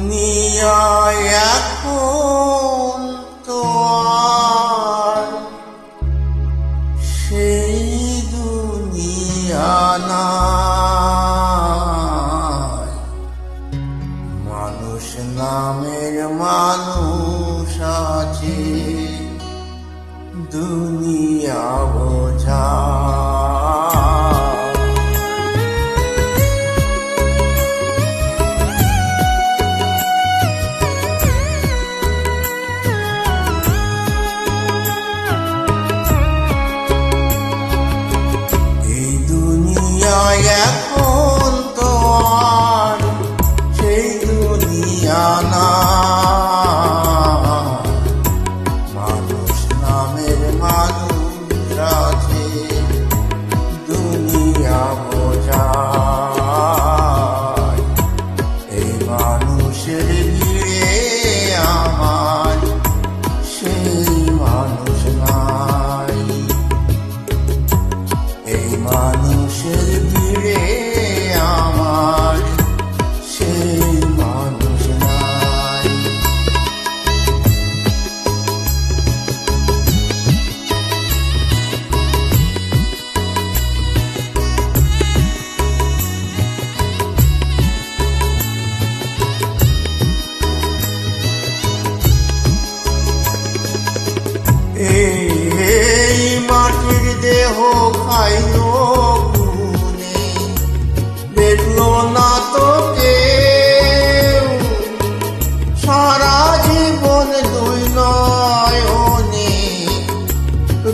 দুনিয়ায় এখন তো আর সেই দুনিয়া নাই। মানুষ নামের মানুষ আছে, দুনিয়া বোঝা। এখন তো আর সেই দুনিয়া না। মানুষ নামের মানুষ আছে, দুনিয়া বোঝায়। এই মানুষের ভিড়ে আমার সেই মানুষ নাই। এই মানুষের ভিড়ে আমার সেই মানুষ নাই। এই মাটির দেহ খাইলো গুনে, দেখলো না তো কেউ। সারা জীবন দুই নয়নে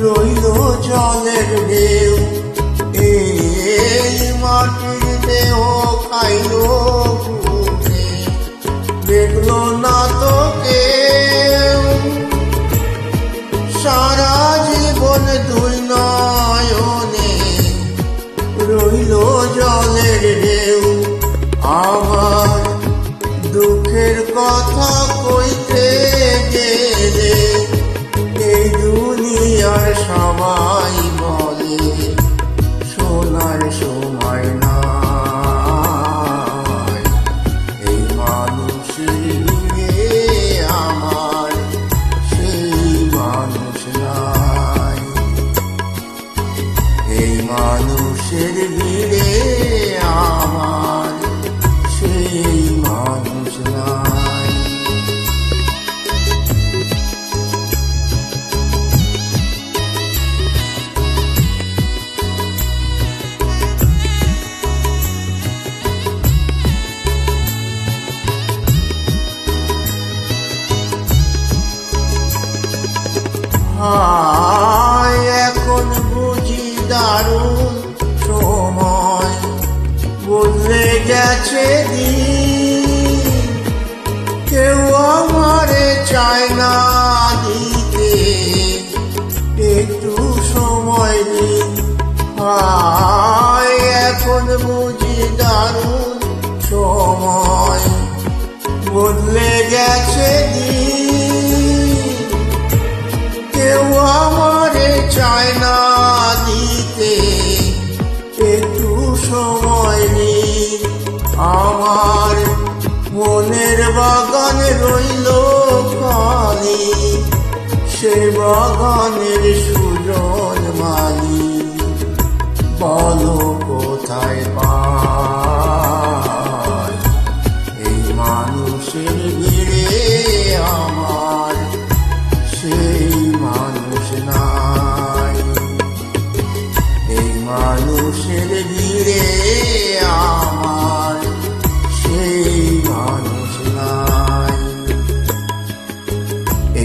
রইল জলের ঢেউ। এই মাটির দেহ খাইলো গুনে, দেখলো না তো কেউ। সারা জীবন দুই নয়নে রইল জলের ঢেউ। আমার দুঃখের কথা কইতে গেলে এই দুনিয়ার সবাই বলে শোনার সময় নাই। এই মানুষের ভিড়ে আমার সেই মানুষ নাই। এই মানুষের ভিড়ে আমার সেই মানুষ নাই। এখন বুঝি দারুণ সময়, বদলে গেছে দিন। কেউ আমারে চায় না দিতে একটু সময় দিন। এখন বুঝি দারুণ সময়, বদলে গেছে দিন। কেউ আমারে চায় না দিতে একটু সময় নিন। আমার মনের বাগান রইল খালি, সে বাগানের সুজন মালি বলো কোথায় পাই। এই মানুষের ভিড়ে আমার সেই মানুষ নাই। এই মানুষের ভিড়ে আমার সেই মানুষ নাই।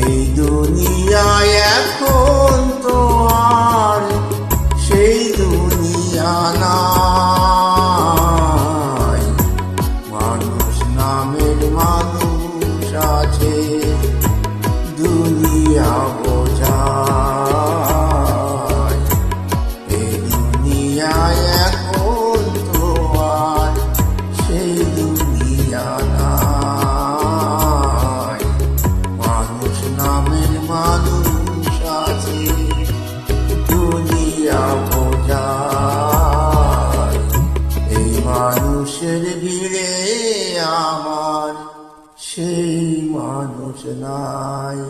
এই দুনিয়ায় এখন তো আর সেই দুনিয়া নাই। মানুষ নামের মানুষ আছে, দুনিয়া বোঝায়। এই দুনিয়ায় এখন তো আর সেই দুনিয়া নাই। মানুষ নামের মানুষ আছে, দুনিয়া বোঝায়। এই মানুষের ভিড়ে আমার সেই মানুষ নাই।